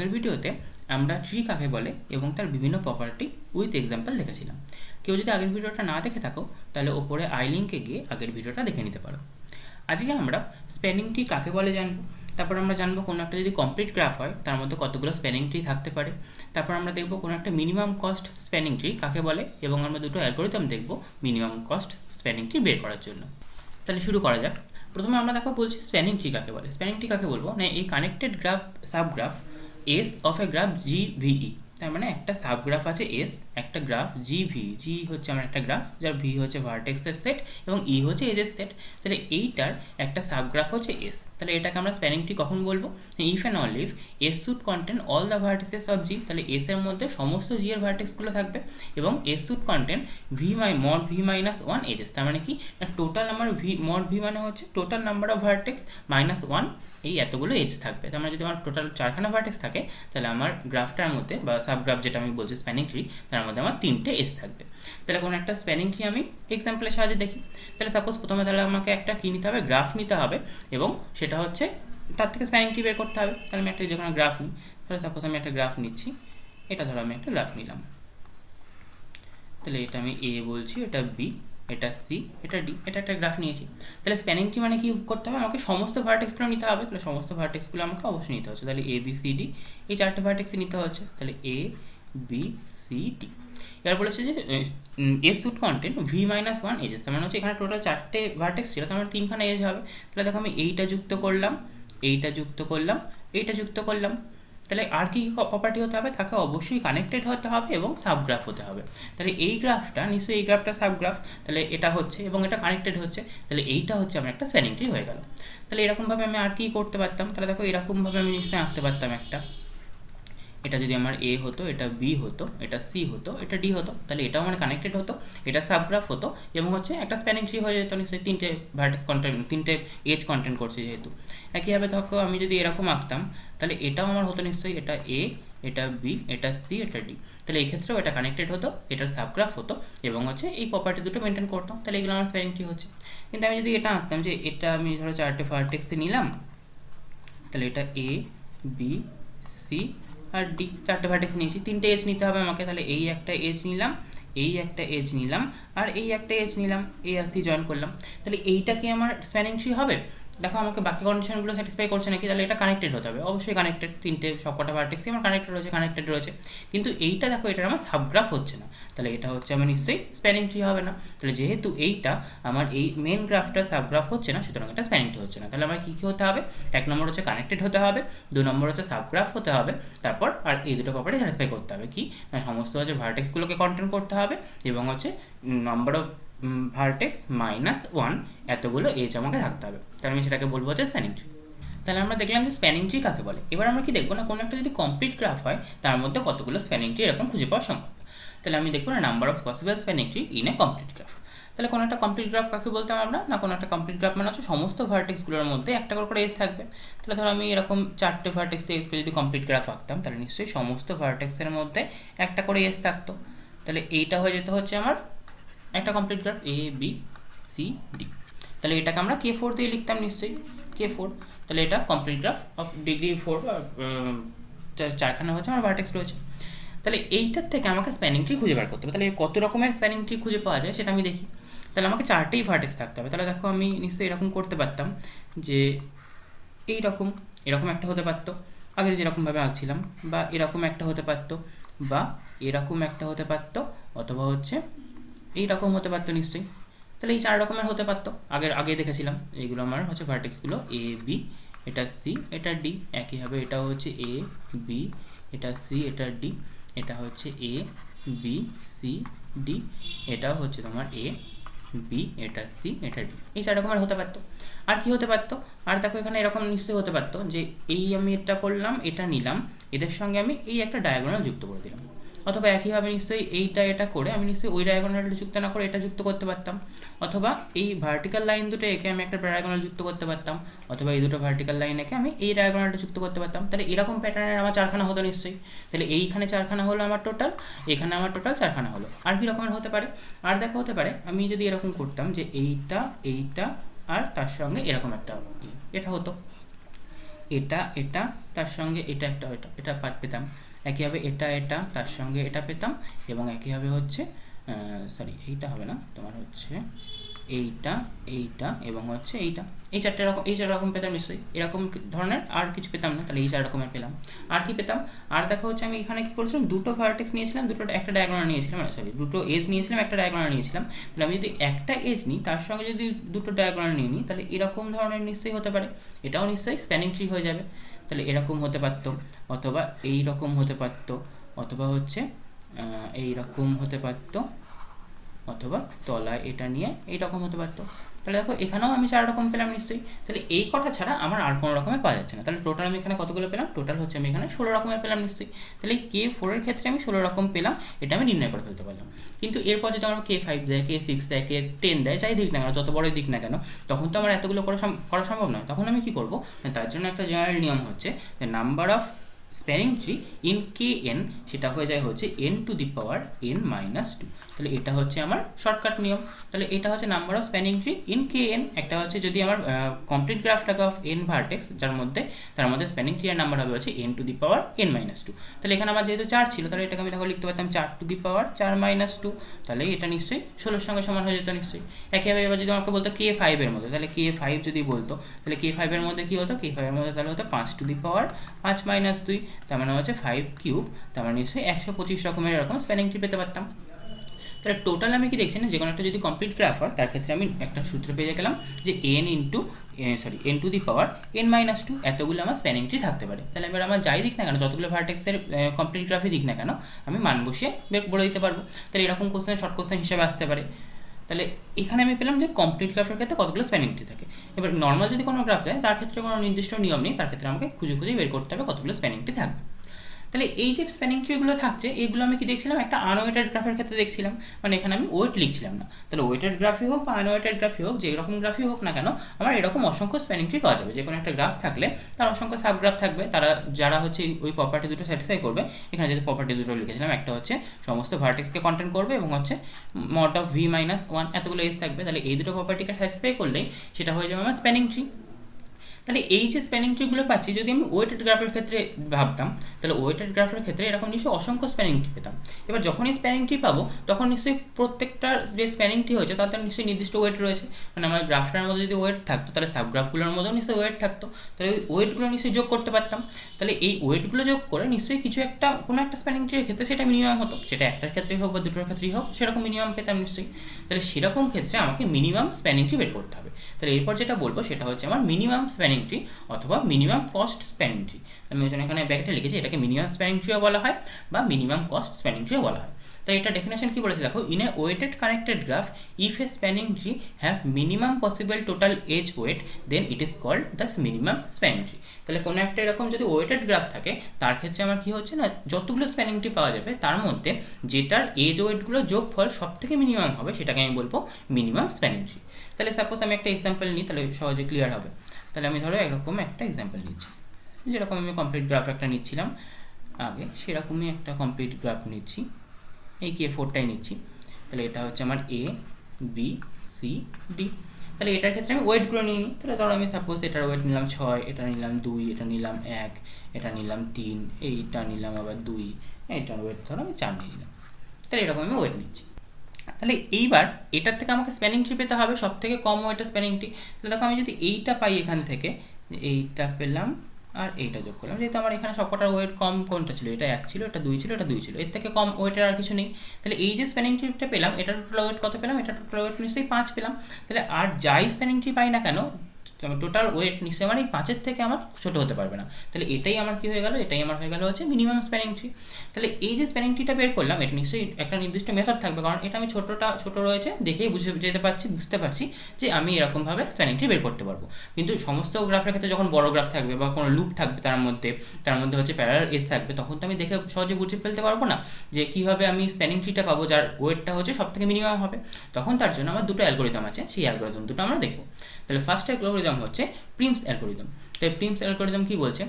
আগের ভিডিওতে আমরা ট্রি কাকে বলে এবং তার বিভিন্ন প্রপার্টি উইথ এক্সাম্পল দেখেছিলাম। কেউ যদি আগের ভিডিওটা না দেখে থাকো তাহলে ওপরে আই লিঙ্কে গিয়ে আগের ভিডিওটা দেখে নিতে পারো। আজকে আমরা স্প্যানিং ট্রি কাকে বলে জানবো, তারপর আমরা জানবো কোনো একটা যদি কমপ্লিট গ্রাফ হয় তার মধ্যে কতগুলো স্প্যানিং ট্রি থাকতে পারে, তারপর আমরা দেখবো কোনো একটা মিনিমাম কস্ট স্প্যানিং ট্রি কাকে বলে এবং আমরা দুটো অ্যালগরিদম দেখবো মিনিমাম কস্ট স্প্যানিং ট্রি বের করার জন্য। তাহলে শুরু করা যাক। প্রথমে আমরা বলছি স্প্যানিং ট্রি কাকে বলে। স্প্যানিং ট্রি কাকে বলবো না, এই connected graph subgraph S of A graph GVE। তার মানে একটা সাবগ্রাফ আছে এস, একটা গ্রাফ GV। জি হচ্ছে আমার একটা গ্রাফ যার ভি হচ্ছে ভার্টেক্সের সেট এবং ই হচ্ছে এজের সেট। তাহলে এইটার একটা সাবগ্রাফ হচ্ছে এস। তাহলে এটাকে আমরা স্প্যানিং ট্রি কখন বলবো? If and only if S should contain all the vertices of G. তাহলে এস এর মধ্যে সমস্ত জি এর ভার্টেক্সগুলো থাকবে এবং S should contain mod V minus one edges. তার মানে কি, টোটাল আমার ভি মড ভি মানে হচ্ছে total number of vertex minus one, এই এতগুলো এজ থাকবে। তার মানে যদি আমার টোটাল 4খানা ভার্টেক্স থাকে তাহলে আমার গ্রাফটার মধ্যে বা সাবগ্রাফ যেটা আমি বলছি স্প্যানিং ট্রি, তার মধ্যে আমার 3টে এজ থাকবে। তাহলে কোনো একটা স্প্যানিং ট্রি আমি এক্সাম্পলের সাহায্যে দেখি। তাহলে সাপোজ প্রথমে তাহলে আমাকে একটা কী নিতে হবে, গ্রাফ নিতে হবে এবং সেটা হচ্ছে তার থেকে স্প্যানিং ট্রি বের করতে হবে। তাহলে আমি একটা যখন গ্রাফ নিই, তাহলে সাপোজ আমি একটা গ্রাফ নিচ্ছি, এটা ধরো আমি একটা গ্রাফ নিলাম। তাহলে এটা আমি এ বলছি, এটা বি, এটা সি, এটা ডি, এটা একটা গ্রাফ নিয়েছি। তাহলে স্প্যানিং ট্রি মানে কি করতে হবে, আমাকে সমস্ত ভার্টেক্সগুলো নিতে হবে। তাহলে সমস্ত ভার্টেক্সগুলো আমাকে অবশ্যই নিতে হচ্ছে। তাহলে এ বি সি ডি, এই 4টে ভার্টেক্সই নিতে হচ্ছে। তাহলে এ বি সি ডি। এবার বলেছে যে S should contain V minus one edges. মানে হচ্ছে এখানে টোটাল 4টে ভার্টেক্স ছিল, তার মানে 3খানা এজ হবে। তাহলে দেখো আমি এইটা যুক্ত করলাম, এইটা যুক্ত করলাম, এইটা যুক্ত করলাম। তাহলে আর কি প্রপার্টি হতে হবে, তাকে অবশ্যই কানেক্টেড হতে হবে এবং সাবগ্রাফ হতে হবে। তাহলে এই গ্রাফটা নিশ্চয়ই এই গ্রাফটা সাবগ্রাফ, তাহলে এটা হচ্ছে এবং এটা কানেক্টেড হচ্ছে, তাহলে এইটা হচ্ছে আমার একটা স্প্যানিং ট্রি হয়ে গেল। তাহলে এরকমভাবে আমি আর কি করতে পারতাম, তাহলে দেখো এরকমভাবে আমি নিশ্চয়ই আঁকতে পারতাম একটা, এটা যদি আমার এ হতো, এটা বি হতো, এটা সি হতো, এটা ডি হতো, তাহলে এটাও মানে কানেক্টেড হতো, এটা সাবগ্রাফ হতো এবং হচ্ছে একটা স্প্যানিং ট্রি হয়ে যেত নিশ্চয়ই। 3টে ভার্টেক্স কন্টেন্ট, 3টে এজ কন্টেন্ট করছে যেহেতু। একইভাবে দেখো আমি যদি এরকম আঁকতাম তাহলে এটাও আমার হতো নিশ্চয়ই, এটা এ, এটা বি, এটা সি, এটা ডি। তাহলে এই ক্ষেত্রেও এটা কানেক্টেড হতো, এটার সাবগ্রাফ হতো এবং হচ্ছে এই প্রপার্টি দুটো মেনটেন করতো। তাহলে এগুলো আমার স্প্যানিং ট্রি হচ্ছে। কিন্তু আমি যদি এটা আঁকতাম যে এটা আমি ধরো 4টে ভার্টেক্সে নিলাম, তাহলে এটা A B C R D, 4টে vertex নিয়েছি, 3টে এজ নিতে হবে আমাকে। তাহলে এই একটা এজ নিলাম, এই একটা এজ নিলাম আর এই একটা এজ নিলাম, এই আর সি জয়েন করলাম। তাহলে এইটা কি আমার স্প্যানিং ট্রি হবে? দেখো আমাকে বাকি কন্ডিশনগুলো স্যাটিসফাই করছে নাকি, তাহলে এটা কানেক্টেড হতে হবে, অবশ্যই কানেক্টেড। 3টে সবকটা ভার্টেক্সই আমার কানেক্টেড রয়েছে। কিন্তু এইটা দেখো এটা আমার সাবগ্রাফ হচ্ছে না, তাহলে এটা হচ্ছে আমার নিশ্চয়ই স্প্যানিং ট্রি হবে না। তাহলে যেহেতু এইটা আমার এই মেন গ্রাফটা সাবগ্রাফ হচ্ছে না, সুতরাং এটা স্প্যানিং ট্রি হচ্ছে না। তাহলে আমার কী কী হতে হবে, 1 নম্বর হচ্ছে কানেক্টেড হতে হবে, 2 নম্বর হচ্ছে সাবগ্রাফ হতে হবে, তারপর আর এই দুটো প্রপার্টি স্যাটিসফাই করতে হবে। কি না, সমস্ত হচ্ছে ভার্টেক্সগুলোকে কন্টেন্ট করতে হবে এবং হচ্ছে number of vertex minus one এতগুলো এজ আমাকে থাকতে হবে। তাহলে আমি সেটাকে বলবো হচ্ছে স্প্যানিং ট্রি। তাহলে আমরা দেখলাম যে স্প্যানিং ট্রি কাকে বলে। এবার আমরা কি দেখবো না, কোনো একটা যদি কমপ্লিট গ্রাফ হয় তার মধ্যে কতগুলো স্প্যানিং ট্রি এরকম খুঁজে পাওয়া সম্ভব। তাহলে আমি দেখবো না number of possible spanning tree in a complete graph. তাহলে কোনো একটা কমপ্লিট গ্রাফ কাকে বলতাম আমরা না, কোনো একটা কমপ্লিট গ্রাফ মানে হচ্ছে সমস্ত ভার্টেক্সগুলোর মধ্যে একটা করে এজ থাকবে। তাহলে ধরো আমি এরকম 4টে ভার্টেক্স যদি কমপ্লিট গ্রাফ আঁকতাম তাহলে নিশ্চয়ই সমস্ত ভার্টেক্সের মধ্যে একটা করে এজ থাকতো। তাহলে এইটা হয়ে যেতে হচ্ছে আমার একটা complete graph A B C D. তাহলে এটাকে আমরা K4 দিয়ে লিখতাম নিশ্চয়ই, K4। তাহলে এটা কমপ্লিট গ্রাফ অফ ডিগ্রি 4, 4খানা হচ্ছে আমার ভার্টেক্স রয়েছে। তাহলে এইটার থেকে আমাকে স্প্যানিং ট্রি খুঁজে বার করতে হবে। তাহলে কত রকমের স্প্যানিং ট্রি খুঁজে পাওয়া যায় সেটা আমি দেখি। তাহলে আমাকে 4টেই ভার্টেক্স থাকতে হবে। তাহলে দেখো আমি নিশ্চয়ই এরকম করতে পারতাম যে এরকম একটা হতে পারতো আগের যেরকমভাবে আঁকছিলাম, বা এরকম একটা হতে পারতো, বা এরকম একটা হতে পারতো, অথবা হচ্ছে এইরকম হতে পারতো নিশ্চয়ই। তাহলে এই 4 রকমের হতে পারতো, আগে দেখেছিলাম। এইগুলো আমার হচ্ছে ভার্টেক্সগুলো এ বি, এটা সি, এটা ডি। একইভাবে এটাও হচ্ছে এ বি, এটা সি, এটা ডি, এটা হচ্ছে এ বি সি ডি, এটাও হচ্ছে তোমার এ বি, এটা সি, এটা ডি। এই 4 রকমের হতে পারতো। আর কি হতে পারতো, আর দেখো এখানে এরকম নিশ্চয়ই হতে পারতো যে এই আমি এটা করলাম, এটা নিলাম, এদের সঙ্গে আমি এই একটা ডায়াগোনাল যুক্ত করে দিলাম। অথবা একইভাবে নিশ্চয়ই এটা করে আমি নিশ্চয়ই ওই ডায়াগোনালটা যুক্ত না করে এটা যুক্ত করতে পারতাম। অথবা এই ভার্টিক্যাল লাইন দুটো একে আমি একটা ডায়াগোনাল যুক্ত করতে পারতাম, অথবা এই দুটো ভার্টিক্যাল লাইন একে আমি এই ডায়াগোনালটা যুক্ত করতে পারতাম। তাহলে এরকম প্যাটার্নের আমার 4খানা হতো নিশ্চয়ই। তাহলে এইখানে 4খানা হলো আমার টোটাল, এখানে আমার টোটাল 4খানা হলো। আর কি রকমের হতে পারে, আর দেখা হতে পারে আমি যদি এরকম করতাম যে এইটা আর তার সঙ্গে এরকম একটা, এটা হতো। এটা এটা তার সঙ্গে এটা একটা এটা পার্ট পেতাম, একইভাবে এটা এটা তার সঙ্গে এটা পেতাম, এবং একইভাবে হচ্ছে সরি এইটা হবে না, তোমার হচ্ছে এইটা এইটা এবং হচ্ছে এইটা, এই চার রকম পেতাম নিশ্চয়ই। এরকম ধরনের আর কিছু পেতাম না, তাহলে এই 4 রকমের পেলাম। আর কি পেতাম, আর দেখো হচ্ছে আমি এখানে কি করেছিলাম, দুটো ভার্টেক্স নিয়েছিলাম, একটা ডায়াগোনাল নিয়েছিলাম, সরি দুটো এজ নিয়েছিলাম, একটা ডায়াগোনাল নিয়েছিলাম। তাহলে আমি যদি একটা এজ নিই তার সঙ্গে যদি দুটো ডায়াগোনাল নিয়ে নিই, তাহলে এরকম ধরনের নিশ্চয়ই হতে পারে, এটাও নিশ্চয়ই স্প্যানিং ট্রি হয়ে যাবে। তাহলে এরকম হতে পারতো, অথবা এই রকম হতে পারতো, অথবা হচ্ছে এইরকম হতে পারতো, অথবা তলায় এটা নিয়ে এইরকম হতে পারতো। তাহলে দেখো এখানেও আমি 4 রকম পেলাম নিশ্চয়ই। তাহলে এই কটা ছাড়া আমার আর কোনো রকমের পাওয়া যাচ্ছে না। তাহলে টোটাল আমি এখানে কতগুলো পেলাম, টোটাল হচ্ছে আমি এখানে 16 রকমের পেলাম নিশ্চয়ই। তাহলে এই K4 এর ক্ষেত্রে আমি 16 রকম পেলাম, এটা আমি নির্ণয় করে ফেলতে পারলাম। কিন্তু এরপর যদি আমার K5 দেয়, K6 দেয়, K10 দেয়, যাই দিক না কেন, যত বড়ই দিক না কেন, তখন তো আমার এতগুলো করা সম্ভব নয়। তখন আমি কি করব, তার জন্য একটা জেনারেল নিয়ম হচ্ছে যে number of spanning tree in Kn সেটা হয়ে যায় হচ্ছে n to the power n minus 2। তাহলে এটা হচ্ছে আমার শর্টকাট নিয়ম। তাহলে এটা হচ্ছে number of spanning tree in Kn। একটা হচ্ছে যদি আমার কমপ্লিট গ্রাফটাকে অফ n ভার্টেক্স যার মধ্যে, তার মধ্যে স্প্যানিং ট্রি এর নাম্বার হবে হচ্ছে n to the power n minus 2। তাহলে এখানে আমার যেহেতু 4 ছিল, তাহলে এটাকে আমি তাহলে লিখতে পারতাম 4 টু দি পাওয়ার 4 মাইনাস 2। তাহলে এটা নিশ্চয়ই 16 সঙ্গে সমান হয়ে যেত নিশ্চয়ই। একইভাবে এবার যদি আমাকে বলতো K5 এর মধ্যে, তাহলে K5 যদি বলতো, তাহলে K5 এর মধ্যে কি হতো, K5 এর মধ্যে তাহলে হতো 5 টু দি পাওয়ার 5 মাইনাস 2, তার মানে হচ্ছে 5 কিউব, তার মানে নিশ্চয়ই 125 রকমের এরকম স্প্যানিং ট্রি পেতে পারতাম। তাহলে টোটাল আমি কি দেখছি না, যে কোনো একটা যদি কমপ্লিট গ্রাফ হয় তার ক্ষেত্রে আমি একটা সূত্র পেয়ে গেলাম যে n to the power n minus 2 এতগুলো আমার স্প্যানিং ট্রি থাকতে পারে। তাহলে এবার আমার যাই দিক না কেন, যতগুলো ভার্টেক্সের কমপ্লিট গ্রাফে দিক না কেন, আমি মান বসিয়ে বলে দিতে পারবো। তাহলে এরকম কোশ্চেন শর্ট কোশ্চেন হিসেবে আসতে পারে। তাহলে এখানে আমি পেলাম যে কমপ্লিট গ্রাফের ক্ষেত্রে কতগুলো স্প্যানিং ট্রি থাকে। এবার নর্মাল যদি কোনো গ্রাফ দেয় তার ক্ষেত্রে কোনো নির্দিষ্ট নিয়ম নেই, তার ক্ষেত্রে আমাকে খুঁজে বের করতে হবে কতগুলো স্প্যানিং ট্রি থাকবে। তাহলে এই যে স্প্যানিং ট্রিগুলো থাকছে, এগুলো আমি কি দেখছিলাম, একটা আনওয়েটেড গ্রাফের ক্ষেত্রে দেখছিলাম, মানে এখানে আমি ওয়েট লিখছিলাম না। তাহলে ওয়েটেড গ্রাফই হোক বা আনওয়েটেড গ্রাফই হোক, যে রকম গ্রাফই হোক না কেন, আমার এরকম অসংখ্য স্প্যানিং ট্রি পাওয়া যাবে। যে কোনো একটা গ্রাফ থাকলে তার অসংখ্য সাবগ্রাফ থাকবে, যারা হচ্ছে ওই প্রপার্টি দুটো স্যাটিসফাই করবে। এখানে যদি প্রপার্টি দুটো লিখেছিলাম, একটা হচ্ছে সমস্ত ভার্টেক্সকে কন্টেন্ট করবে এবং হচ্ছে মড অফ v-1 এতগুলো এজ থাকবে। তাহলে এই দুটো প্রপার্টিকে স্যাটিসফাই করলেই সেটা হয়ে যাবে আমার স্প্যানিং ট্রি। তাহলে এই যে স্প্যানিং ট্রিগুলো পাচ্ছি, যদি আমি ওয়েটেড গ্রাফের ক্ষেত্রে ভাবতাম, তাহলে ওয়েটেড গ্রাফের ক্ষেত্রে এরকম নিশ্চয়ই অসংখ্য স্প্যানিং ট্রি পেতাম। এবার যখনই স্প্যানিং ট্রি পাবো, তখন নিশ্চয়ই প্রত্যেকটা যে স্প্যানিং ট্রি হয়েছে তাদের নিশ্চয়ই নির্দিষ্ট ওয়েট রয়েছে। মানে আমার গ্রাফটার মধ্যে যদি ওয়েট থাকতো, তাহলে সাবগ্রাফগুলোর মধ্যেও নিশ্চয়ই ওয়েট থাকতো। তাহলে ওই ওয়েটগুলো নিশ্চয়ই যোগ করতে পারতাম। তাহলে এই ওয়েটগুলো যোগ করে নিশ্চয়ই কোনো একটা স্প্যানিং ট্রির ক্ষেত্রে সেটা মিনিমাম হতো, সেটা একটার ক্ষেত্রেই হোক বা দুটোর ক্ষেত্রেই হোক, সেরকম মিনিমাম পেতাম নিশ্চয়ই। তাহলে সেরকম ক্ষেত্রে আমাকে মিনিমাম স্প্যানিং ট্রি বের করতে হবে। তাহলে এরপর যেটা বলবো সেটা হচ্ছে আমার মিনিমাম স্প্যানিং ট্রি অথবা মিনিমাম কস্ট স্প্যানিং ট্রি। আমি ওই জন্য এখানে ব্র্যাকেটে লিখেছি, এটাকে মিনিমাম স্প্যানিং ট্রিও বলা হয় বা মিনিমাম কস্ট স্প্যানিং ট্রিও বলা হয়। তাই এটা ডেফিনেশন কি বলেছে দেখো, in a weighted connected graph if a spanning tree have minimum possible total edge weight then it is called the minimum spanning tree. তাহলে কোনো একটা এরকম যদি ওয়েটেড গ্রাফ থাকে, তার ক্ষেত্রে আমার কি হচ্ছে না, যতগুলো স্প্যানিং ট্রি পাওয়া যাবে তার মধ্যে যেটার এজ ওয়েটগুলো যোগফল সব থেকে মিনিমাম হবে, সেটাকে আমি বলবো মিনিমাম স্প্যানিং ট্রি। তাহলে সাপোজ আমি একটা এক্সাম্পল নিই, তাহলে সহজে ক্লিয়ার হবে। তাহলে আমি ধরো এরকম একটা এক্সাম্পল নিচ্ছি, যেরকম আমি কমপ্লিট গ্রাফ একটা নিচ্ছিলাম আগে, সেরকমই একটা কমপ্লিট গ্রাফ নিচ্ছি, এই K4টাই নিচ্ছি। তাহলে এটা হচ্ছে আমার A B C D। তাহলে এটার ক্ষেত্রে আমি ওয়েটগুলো নিয়ে নিই। তাহলে ধরো আমি সাপোজ এটার ওয়েট নিলাম 6, এটা নিলাম 2, এটা নিলাম 1, এটা নিলাম 3, এইটা নিলাম আবার 2, এইটার ওয়েট ধরো আমি 4 নিয়ে নিলাম। তাহলে এরকম আমি ওয়েট নিচ্ছি। তাহলে এইবার এটার থেকে আমাকে স্প্যানিং ট্রি পেতে হবে সব থেকে কম ওয়েটের স্প্যানিং ট্রি। তাহলে দেখো আমি যদি এইটা পাই এখান থেকে, এইটা পেলাম আর এইটা যোগ করলাম, যেহেতু আমার এখানে সবকটার ওয়েট কম কোনটা ছিল, এটা 1 ছিল, এটা 2 ছিল, এটা 2 ছিল, এর থেকে কম ওয়েটের আর কিছু নেই। তাহলে এই যে স্প্যানিং ট্রিটা পেলাম, এটা টোটাল ওয়েট কত পেলাম, এটা টোটাল ওয়েট নিশ্চয়ই 5 পেলাম। তাহলে আর যাই স্প্যানিং ট্রি পাই না কেন, টোটাল ওয়েট নিশ্চয়ই আমার এই 5-এর থেকে আমার ছোটো হতে পারবে না। তাহলে এটাই আমার কি হয়ে গেল, এটাই আমার হয়ে গেল হচ্ছে মিনিমাম স্প্যানিং ট্রি। তাহলে এই যে স্প্যানিং ট্রিটা বের করলাম, এটা নিশ্চয়ই একটা নির্দিষ্ট মেথড থাকবে, কারণ এটা আমি ছোটো রয়েছে দেখেই বুঝতে পারছি যে আমি এরকমভাবে স্প্যানিং ট্রি বের করতে পারবো। কিন্তু সমস্ত গ্রাফের ক্ষেত্রে যখন বড় গ্রাফ থাকবে বা কোনো লুপ থাকবে তার মধ্যে হচ্ছে প্যারালাল এজ থাকবে, তখন তো আমি দেখে সহজে বুঝে ফেলতে পারবো না যে কীভাবে আমি স্প্যানিং ট্রিটা পাবো যার ওয়েটটা হচ্ছে সব থেকে মিনিমাম হবে। তখন তার জন্য আমার দুটো অ্যালগোরিদম আছে, সেই অ্যালগোরিদম দুটো আমরা দেখবো। তাহলে ফার্স্ট অ্যালগোরিদম হচ্ছে প্রিমস অ্যালগোরিদম। তাহলে প্রিমস অ্যালগোরিদম কি বলছে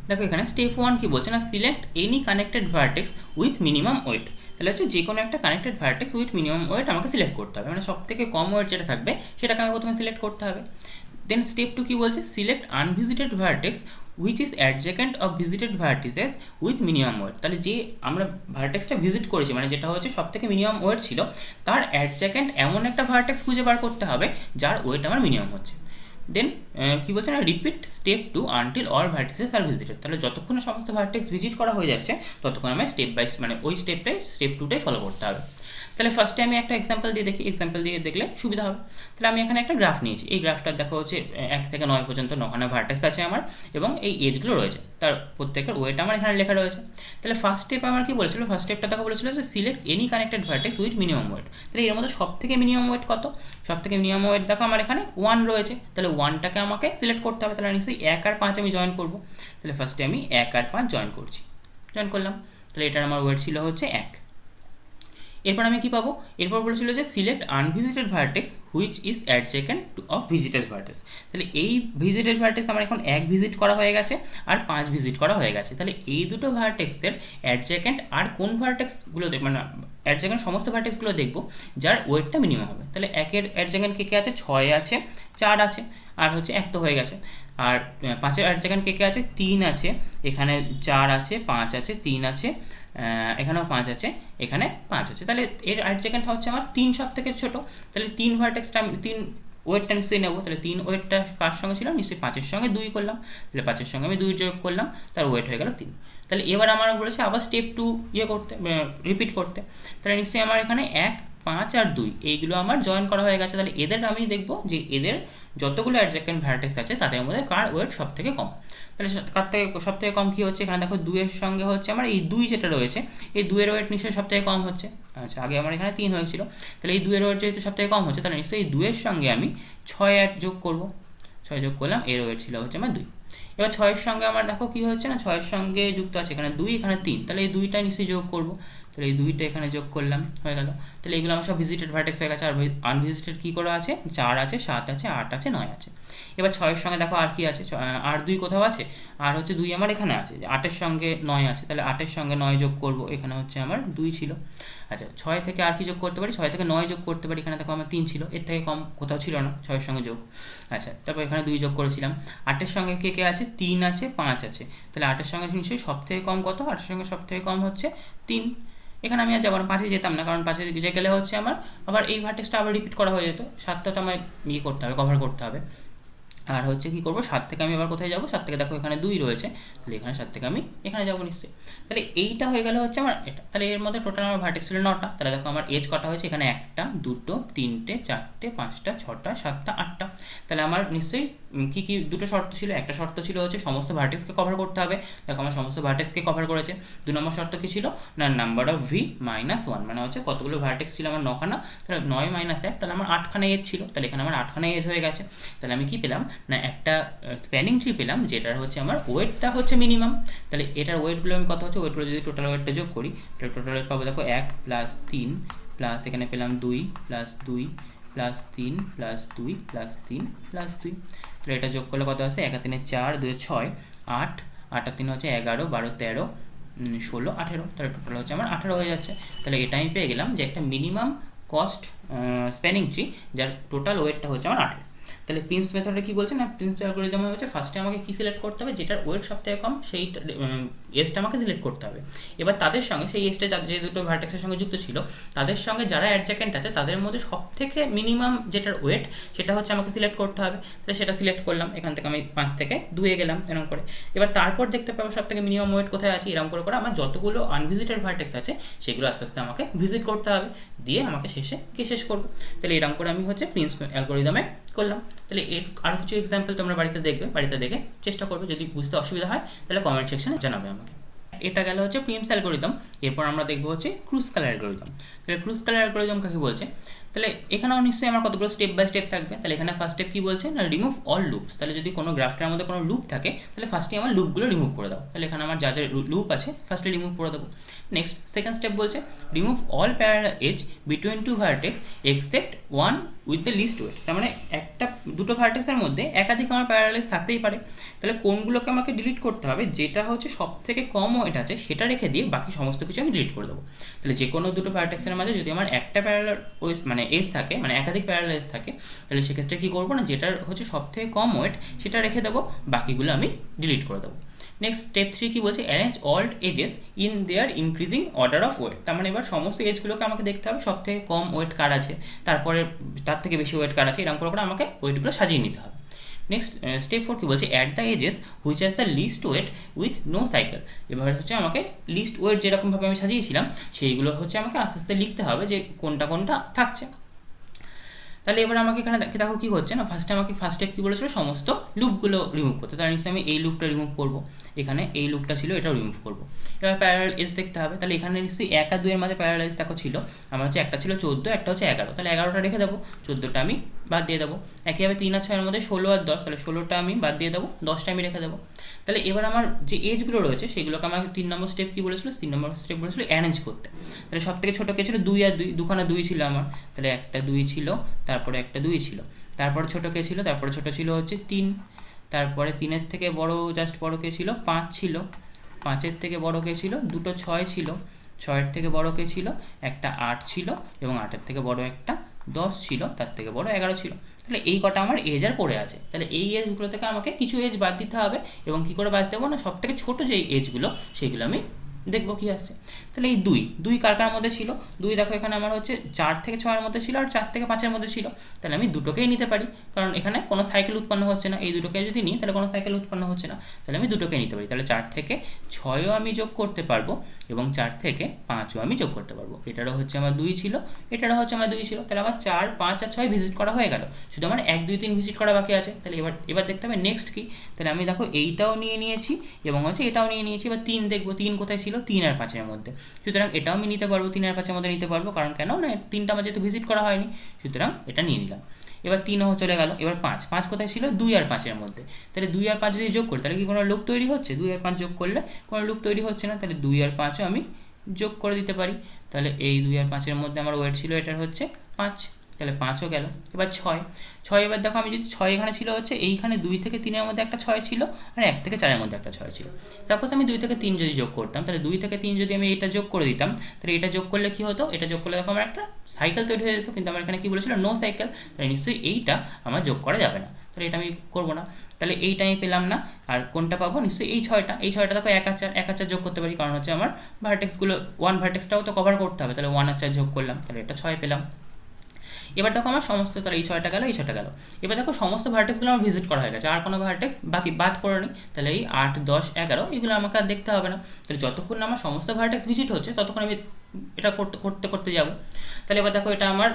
দেখো, এখানে স্টেপ 1 কি বলছে না, select any connected vertex with minimum weight. তাহলে হচ্ছে যে কোনো একটা connected vertex with minimum wait আমাকে সিলেক্ট করতে হবে, মানে সব থেকে কম ওয়েট যেটা থাকবে সেটাকে আমাকে প্রথমে সিলেক্ট করতে হবে। দেন স্টেপ 2 কি বলছে, select unvisited vertex which is adjacent of visited vertices with minimum weight. তাহলে যে আমরা ভার্টেক্সটা ভিজিট করেছি, মানে যেটা হচ্ছে সব থেকে মিনিমাম ওয়েট ছিল, তার অ্যাডজেকেন্ট এমন একটা ভার্টেক্স খুঁজে বার করতে হবে যার ওয়েট আমার মিনিমাম হচ্ছে। দেন কী বলছে না, repeat step 2 until all vertices are visited. তাহলে যতক্ষণে সমস্ত ভার্টেক্স ভিজিট করা হয়ে যাচ্ছে ততক্ষণ আমি স্টেপ বাই মানে ওই স্টেপ 2টাই ফলো করতে হবে। তাহলে ফার্স্টে আমি একটা এক্সাম্পল দিয়ে দেখি, এক্সাম্পল দিয়ে দেখলে সুবিধা হবে। তাহলে আমি এখানে একটা গ্রাফ নিয়েছি, এই গ্রাফটা দেখা হচ্ছে 1 থেকে 9 পর্যন্ত 9খানা ভার্টেক্স আছে আমার, এবং এই এজগুলো রয়েছে, তার প্রত্যেকের ওয়েট আমার এখানে লেখা রয়েছে। তাহলে ফার্স্ট স্টেপ আমার কি বলেছিল, ফার্স্ট স্টেপটা দেখা বলেছিল যে select any connected vertex with minimum weight. তাহলে এর মধ্যে সব থেকে মিনিমাম ওয়েট কত, সব থেকে মিনিমাম ওয়েট দেখো আমার এখানে 1 রয়েছে। তাহলে 1টাকে আমাকে সিলেক্ট করতে হবে। তাহলে নিশ্চয়ই 1 আর 5 আমি জয়েন করবো। তাহলে ফার্স্টে আমি 1 আর 5 জয়েন করছি, জয়েন করলাম। তাহলে এটার আমার ওয়েট ছিল হচ্ছে 1। এরপর আমি কি পাবো, এরপর বলেছিল যে select unvisited vertex which is adjacent of visited vertex. তাহলে এই ভিজিটেড ভার্টেক্স আমার এখন 1 ভিজিট করা হয়ে গেছে আর 5 ভিজিট করা হয়ে গেছে। তাহলে এই দুটো ভার্টেক্সের অ্যাডজেকেন্ট আর কোন ভার্টেক্সগুলো মানে অ্যাডজেকেন্ট সমস্ত ভার্টেক্সগুলো দেখবো যার ওয়েটটা মিনিমাম হবে। তাহলে 1-এর অ্যাডজেকেন্ট কে আছে, 6 আছে, 4 আছে, আর হচ্ছে 1 তো হয়ে গেছে। আর 5-এর অ্যাডজেকেন্ট কে আছে, 3 আছে, এখানে 4 আছে, 5 আছে, 3 আছে, এখানেও 5 আছে, এখানে 5 আছে। তাহলে এর অ্যাডজেকেন্ট হচ্ছে আমার 3 সব থেকে ছোটো। তাহলে 3 ভার্টেক্সটা আমি 3 ওয়েটটা নিশ্চয়ই নেবো। তাহলে 3 ওয়েটটা কার সঙ্গে ছিল, নিশ্চয়ই 5-এর সঙ্গে 2 করলাম। তাহলে 5-এর সঙ্গে আমি 2 যোগ করলাম, তার ওয়েট হয়ে গেল 3। তাহলে এবার আমার বলেছে আবার স্টেপ 2 করতে, রিপিট করতে। তাহলে নিশ্চয়ই আমার এখানে 1, 5 আর 2 এইগুলো আমার জয়েন করা হয়ে গেছে। তাহলে এদের আমি দেখবো যে এদের যতগুলো অ্যাডজেকেন্ট ভার্টেক্স আছে তাদের মধ্যে কার ওয়েট সব থেকে কম। তাহলে কার থেকে সব থেকে কম কী হচ্ছে, এখানে দেখো 2-এর সঙ্গে হচ্ছে আমার এই 2 যেটা রয়েছে, এই 2-এর ওয়েট নিশ্চয়ই সব থেকে কম হচ্ছে। আচ্ছা, আগে আমার এখানে 3 হয়েছিল। তাহলে এই 2-এর ওয়েট যেহেতু সব থেকে কম হচ্ছে, তাহলে নিশ্চয়ই এই 2-এর সঙ্গে আমি 6 যোগ করবো। 6 যোগ করলাম, এর ওয়েট ছিল হচ্ছে আমার 2। এবার 6-এর সঙ্গে আমার দেখো কী হচ্ছে না, 6-এর সঙ্গে যুক্ত আছে এখানে 2, এখানে 3। তাহলে এই 2টা নিশ্চয়ই যোগ করবো। তাহলে এই 2টা এখানে যোগ করলাম, হয়ে গেল। তাহলে এগুলো আমার সব ভিজিটেড ভার্টেক্স হয়ে গেছে। আর আনভিজিটেড কী করে আছে, 4 আছে, 7 আছে, 8 আছে, 9 আছে। এবার 6-এর সঙ্গে দেখো আর কি আছে, আর 2 কোথাও আছে, আর হচ্ছে 2 আমার এখানে আছে, 8-এর সঙ্গে 9 আছে। তাহলে 8-এর সঙ্গে 9 যোগ করবো, এখানে হচ্ছে আমার 2 ছিল। আচ্ছা, 6 থেকে আর কি যোগ করতে পারি, 6 থেকে 9 যোগ করতে পারি, এখানে দেখো আমার 3 ছিল, এর থেকে কম কোথাও ছিল না 6-এর সঙ্গে যোগ। আচ্ছা, তারপর এখানে 2 যোগ করেছিলাম। 8-এর সঙ্গে কে কে আছে, 3 আছে, 5 আছে। তাহলে 8-এর সঙ্গে নিশ্চয়ই সব থেকে কম কত, 8-এর সঙ্গে সব থেকে কম হচ্ছে 3। এখানে আমি আর যাবো না, 5-এ যেতাম না, কারণ 5-এ যে গেলে হচ্ছে আমার আবার এই ভার্টেক্সটা আবার রিপিট করা হয়ে যেত। 7টা তো আমার করতে হবে, কভার করতে হবে। আর হচ্ছে কি করবো, 7 থেকে আমি আবার কোথায় যাবো, 7 থেকে দেখো এখানে 2 রয়েছে, তাহলে এখানে 7 থেকে আমি এখানে যাবো নিশ্চয়ই। তাহলে এইটা হয়ে গেলে হচ্ছে আমার এটা। তাহলে এর মধ্যে টোটাল আমার ভার্টেক্স ছিল 9টা। তাহলে দেখো আমার এজ কটা হয়েছে, এখানে 1টা, 2টো, 3টে, 4টে, 5টা, 6টা, 7টা, 8টা। তাহলে আমার নিশ্চয়ই কী কী দুটো শর্ত ছিল, একটা শর্ত ছিল হচ্ছে সমস্ত ভার্টেক্সকে কভার করতে হবে। দেখো আমার সমস্ত ভার্টেক্সকে কভার করেছে। 2 নম্বর শর্ত কী ছিল না, নাম্বার অফ ভি -1, মানে হচ্ছে কতগুলো ভার্টেক্স ছিল আমার 9খানা। তাহলে 9 - 1, তাহলে আমার 8খানা এজ ছিল। তাহলে এখানে আমার 8খানা এজ হয়ে গেছে। তাহলে আমি কি পেলাম না, একটা স্প্যানিং ট্রি পেলাম যেটার হচ্ছে আমার ওয়েটটা হচ্ছে মিনিমাম। তাহলে এটার ওয়েটগুলো আমি কত হচ্ছে, ওয়েটগুলো যদি টোটাল ওয়েটটা যোগ করি, তাহলে টোটাল ওয়েট পাবো দেখো 1 + 3 প্লাস এখানে পেলাম 2 + 2 + 3 + 2 + 3 + 2। তাহলে এটা যোগ করলে কত আছে, 1 আর 3 4, 2 6, 8, 8 আর 3 হচ্ছে 11, 12, 13, 16, 18। তাহলে টোটাল হচ্ছে আমার 18 হয়ে যাচ্ছে। তাহলে এটা আমি পেয়ে গেলাম যে একটা মিনিমাম কস্ট স্প্যানিং ট্রি যার টোটাল ওয়েটটা হচ্ছে আমার 18। তাহলে প্রিন্স মেথডে কি বলছে না, প্রিন্স অ্যালগরিদমে হচ্ছে ফার্স্টে আমাকে কি সিলেক্ট করতে হবে, যেটার ওয়েট সবথেকে কম সেই এজটা আমাকে সিলেক্ট করতে হবে। এবার তাদের সঙ্গে সেই এজটা যে দুটো ভার্টেক্সের সঙ্গে যুক্ত ছিল তাদের সঙ্গে যারা অ্যাডজেকেন্ট আছে তাদের মধ্যে সবথেকে মিনিমাম যেটার ওয়েট সেটা হচ্ছে আমাকে সিলেক্ট করতে হবে। তাহলে সেটা সিলেক্ট করলাম, এখান থেকে আমি 5 থেকে 2-এ গেলাম এরকম করে। এবার তারপর দেখতে পাবো সবথেকে মিনিমাম ওয়েট কোথায় আছে, এরকম করে আমার যতগুলো আনভিজিটেড ভার্টেক্স আছে সেগুলো আস্তে আস্তে আমাকে ভিজিট করতে হবে, দিয়ে আমাকে শেষ করবো। তাহলে এরকম করে আমি হচ্ছে প্রিন্স অ্যালগরিদমে করলাম। তাহলে এর আরও কিছু এক্সাম্পল তোমরা বাড়িতে দেখবে, বাড়িতে দেখে চেষ্টা করবে। যদি বুঝতে অসুবিধা হয় তাহলে কমেন্ট সেকশনে জানাবে আমাকে। এটা গেল হচ্ছে প্রিন্স অ্যালগরিদম। এরপর আমরা দেখবো হচ্ছে ক্রুস্কাল অ্যালগরিদম। তাহলে ক্রুস্কাল অ্যালগরিদম কাকে বলছে, তাহলে এখানেও নিশ্চয়ই আমার কতগুলো স্টেপ বাই স্টেপ থাকবে। তাহলে এখানে ফার্স্ট স্টেপ কী বলছে না, রিমুভ অল লুপস। তাহলে যদি কোনো গ্রাফটার মধ্যে কোনো লুপ থাকে তাহলে ফার্স্টে আমার লুপগুলো রিমুভ করে দাও। তাহলে এখানে আমার যা যা লুপ আছে ফার্স্টে রিমুভ করে দেবো। নেক্সট সেকেন্ড স্টেপ বলছে remove all parallel edge between two vertex except one with the least weight. তার মানে দুটো ভার্টেক্সের মধ্যে একাধিক আমার প্যারালাল এজ থাকতেই পারে। তাহলে কোনগুলোকে আমাকে ডিলিট করতে হবে, যেটা হচ্ছে সব থেকে কম ওয়েট আছে সেটা রেখে দিয়ে বাকি সমস্ত কিছু আমি ডিলিট করে দেবো। তাহলে যে কোনো দুটো ভার্টেক্সের মাঝে যদি আমার একটা প্যারালাল মানে এজ থাকে, মানে একাধিক প্যারালাল এজ থাকে, তাহলে সেক্ষেত্রে কী করবো না, যেটার হচ্ছে সবথেকে কম ওয়েট সেটা রেখে দেবো, বাকিগুলো আমি ডিলিট করে দেবো। নেক্সট স্টেপ 3 কী বলছে, arrange all edges in their increasing order of weight. তার মানে এবার সমস্ত এজগুলোকে আমাকে দেখতে হবে সব থেকে কম ওয়েট কার আছে, তারপরে তার থেকে বেশি ওয়েট কার আছে, এরকম করে আমাকে ওয়েটগুলো সাজিয়ে নিতে হবে। নেক্সট স্টেপ 4 কী বলছে, at the edges which has the least weight with no cycle. এবার হচ্ছে আমাকে লিস্ট ওয়েট যেরকমভাবে আমি সাজিয়েছিলাম সেইগুলো হচ্ছে আমাকে আস্তে আস্তে লিখতে হবে যে কোনটা কোনটা থাকছে। তাহলে এবার আমাকে এখানে দেখো কী হচ্ছে না, ফার্স্ট স্টেপ কী বলেছিল, সমস্ত লুপগুলো রিমুভ করতে। তার নিশ্চয়ই আমি এই লুপটা রিমুভ করবো, এখানে এই লুপটা ছিল এটাও রিমুভ করবো। এবার প্যারালাল এজ দেখতে হবে, তাহলে এখানে নিশ্চয়ই 1 আর 2 এর মাঝে প্যারালাল এজ দেখো ছিল, আমার হচ্ছে একটা ছিল 14, একটা হচ্ছে 11, তাহলে 11টা রেখে দেবো, 14টা আমি বাদ দিয়ে দেবো। একইভাবে 3 আর 6 এর মধ্যে 16 আর 10, তাহলে 16টা আমি বাদ দিয়ে দেবো, 10টা আমি রেখে দেবো। তাহলে এবার আমার যে এজগুলো রয়েছে সেগুলোকে আমাকে 3 নম্বর স্টেপ কী বলেছিল, 3 নম্বর স্টেপ বলেছিল অ্যারেঞ্জ করতে। তাহলে সব থেকে ছোটো কে ছিল 2 আর 2, দুখানা 2 ছিল আমার, তাহলে একটা 2 ছিল, তারপরে একটা 2 ছিল, তারপরে ছোটো কে ছিল, তারপরে ছোটো ছিল হচ্ছে 3, তারপরে 3-এর থেকে বড় জাস্ট বড় কে ছিল 5 ছিল, 5-এর থেকে বড় কে ছিল দুটো 6 ছিল, 6-এর থেকে বড় কে ছিল একটা 8 ছিল, এবং 8-এর থেকে বড় একটা 10 ছিল, তার থেকে বড় 11 ছিল। তাহলে এই কটা আমার এজ আর পড়ে আছে। তাহলে এই এজগুলো থেকে আমাকে কিছু এজ বাদ দিতে হবে, এবং কী করে বাদ দেবো না, সব থেকে ছোটো যে এজগুলো সেগুলো আমি দেখবো কী আসছে। তাহলে এই 2 কার কার মধ্যে ছিল, 2 দেখো এখানে আমার হচ্ছে 4 থেকে 6-এর মধ্যে ছিল, আর 4 থেকে 5-এর মধ্যে ছিল। তাহলে আমি দুটোকেই নিতে পারি, কারণ এখানে কোনো সাইকেল উৎপন্ন হচ্ছে না, এই দুটোকে যদি নিই তাহলে কোনো সাইকেল উৎপন্ন হচ্ছে না, তাহলে আমি দুটোকেই নিতে পারি। তাহলে 4 থেকে 6ও আমি যোগ করতে পারবো, এবং 4 থেকে 5ও আমি যোগ করতে পারবো। এটারও হচ্ছে আমার 2 ছিল, এটারও হচ্ছে আমার 2 ছিল, তাহলে আমার 4, 5 আর 6 ভিজিট করা হয়ে গেল, শুধু আমার 1, 2, 3 ভিজিট করা বাকি আছে। তাহলে এবার দেখতে হবে নেক্সট কি। তাহলে আমি দেখো এইটাও নিয়ে নিয়েছি এবং হচ্ছে এটাও নিয়ে নিয়েছি, এবার 3 দেখবো, 3 কোথায় ছিল, 3 আর 5-এর মধ্যে, সুতরাং এটাও আমি নিতে পারবো, 3 আর 5-এর মধ্যে নিতে পারবো, কারণ কেন না 3টা আমার যেহেতু ভিজিট করা হয়নি, সুতরাং এটা নিয়ে নিলাম। এবার 3ও চলে গেল, এবার 5 কোথায় ছিল, 2 আর 5-এর মধ্যে, তাহলে 2 আর 5 যদি যোগ করি তাহলে কি কোনো লুপ তৈরি হচ্ছে, 2 আর 5 যোগ করলে কোনো লুপ তৈরি হচ্ছে না, তাহলে 2 আর 5ও আমি যোগ করে দিতে পারি। তাহলে এই 2 আর 5-এর মধ্যে আমার ওয়েট ছিল এটার হচ্ছে 5, তাহলে 5ও গেল। এবার 6, এবার দেখো আমি যদি 6 এখানে ছিল হচ্ছে এইখানে 2 থেকে 3-এর মধ্যে একটা 6 ছিল, আর 1 থেকে 4-এর মধ্যে একটা 6 ছিল। সাপোজ আমি 2 থেকে 3 যদি যোগ করতাম, তাহলে 2 থেকে 3 যদি আমি এটা যোগ করে দিতাম, তাহলে এটা যোগ করলে কী হতো, এটা যোগ করলে দেখো আমার একটা সাইকেল তৈরি হয়ে যেত, কিন্তু আমার এখানে কী বলেছিল, নো সাইকেল, তাহলে নিশ্চয়ই এইটা আমার যোগ করা যাবে না, তাহলে এটা আমি করবো না। তাহলে এইটা আমি পেলাম না, আর কোনটা পাবো, নিশ্চয়ই এই 6টা দেখো 1 আর 4 যোগ করতে পারি, কারণ হচ্ছে আমার ভার্টেক্সগুলো 1 ভার্টেক্সটাও তো কভার করতে হবে, তাহলে 1 আর 4 যোগ করলাম, তাহলে এটা 6 পেলাম। এবার দেখো আমার সমস্ত, তাহলে এই 6টা গেল, এই 6টা গেল। এবার দেখো সমস্ত ভার্টেক্সগুলো আমার ভিজিট করা হয়ে গেছে, আর কোনো ভার্টেক্স বাকি বাদ পড়েনি, তাহলে এই 8, 10, 11 এগুলো আমাকে আর দেখতে হবে না। তাহলে যতক্ষণ না আমার সমস্ত ভার্টেক্স ভিজিট হচ্ছে ততক্ষণ আমি এটা করতে যাব। তাহলে এবার দেখো এটা আমার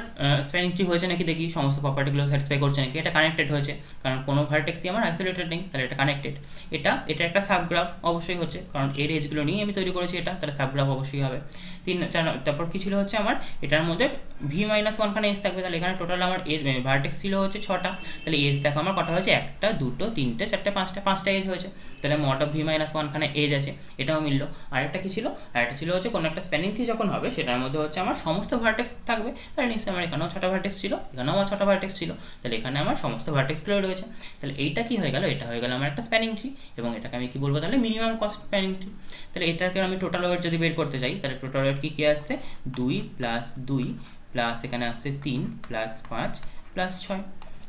স্প্যানিং ট্রি হয়েছে নাকি দেখি, সমস্ত প্রপার্টিগুলো স্যাটিসফাই করছে নাকি, এটা কানেক্টেড হয়েছে, কারণ কোনো ভার্টেক্সই আমার আইসোলেটেড নেই, তাহলে এটা কানেক্টেড। এটা একটা সাবগ্রাফ অবশ্যই হচ্ছে, কারণ এর এজগুলো নিয়ে আমি তৈরি করেছি এটা, তাহলে সাবগ্রাফ অবশ্যই হবে। 3, 4, তারপর কী ছিল হচ্ছে আমার এটার মধ্যে v-1 খানে এজ থাকবে, তাহলে এখানে টোটাল আমার এজ ভার্টেক্স ছিল হচ্ছে 6টা, তাহলে এজ দেখো আমার কটা হয়েছে, 1, 2, 3, 4, 5টা এজ হয়েছে, তাহলে মড অফ v-1 খানে এজ আছে, এটাও মিললো। আরেকটা কী ছিল, আরেকটা ছিল হচ্ছে কোনো একটা স্প্যানিং ট্রি যখন হবে সেটার মধ্যে হচ্ছে আমার সমস্ত ভার্টেক্স থাকবে, তাহলে নিশ্চয়ই আমার এখানেও 6টা ভার্টেক্স ছিল, এখানেও আমার 6টা ভার্টেক্স ছিল, তাহলে এখানে আমার সমস্ত ভার্টেক্সগুলো রয়েছে। তাহলে এইটা কি হয়ে গেল, এটা হয়ে গেল আমার একটা স্প্যানিং ট্রি, এবং এটাকে আমি কি বলবো, তাহলে মিনিমাম কস্ট স্প্যানিং ট্রি। তাহলে এটাকে আমি টোটাল ওয়েট যদি বের করতে চাই, তাহলে টোটাল ওয়েট কী আসছে, 2 + 2 প্লাস এখানে আসছে 3 + 5 + 6,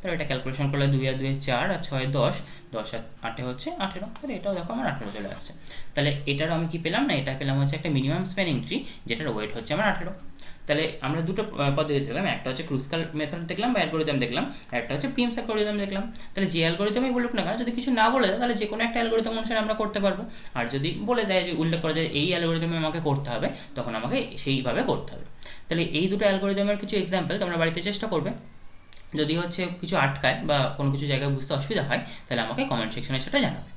তাহলে এটা ক্যালকুলেশন করলে 2 আর 2 4 আর 6 10, 10 আর 8 হচ্ছে 18, তাহলে এটাও দেখো আমার 18 চলে আসছে। তাহলে এটারও আমি কি পেলাম না, এটা পেলাম হচ্ছে একটা মিনিমাম স্প্যানিং ট্রি যেটার ওয়েট হচ্ছে আমার 18। তাহলে আমরা দুটো পদ্ধতি দেখলাম, একটা হচ্ছে ক্রুসকাল মেথড দেখলাম বা অ্যালগরিদম দেখলাম, আর একটা হচ্ছে প্রিমস অ্যালগরিদম দেখলাম। তাহলে যে অ্যালগরিদমই বলুক না কেন, যদি কিছু না বলে দেয় তাহলে যে কোনো একটা অ্যালগরিদম অনুসারে আমরা করতে পারবো, আর যদি বলে দেয় যে উল্লেখ করা যায় এই অ্যালগরিদমে আমাকে করতে হবে, তখন আমাকে সেইভাবে করতে হবে। তাহলে এই দুটো অ্যালগরিদমের কিছু এক্সাম্পল তোমরা বাড়িতে চেষ্টা করবে, যদি হচ্ছে কিছু আটকায় বা কোনো কিছু জায়গায় বুঝতে অসুবিধা হয় তাহলে আমাকে কমেন্ট সেকশনে সেটা জানাবে।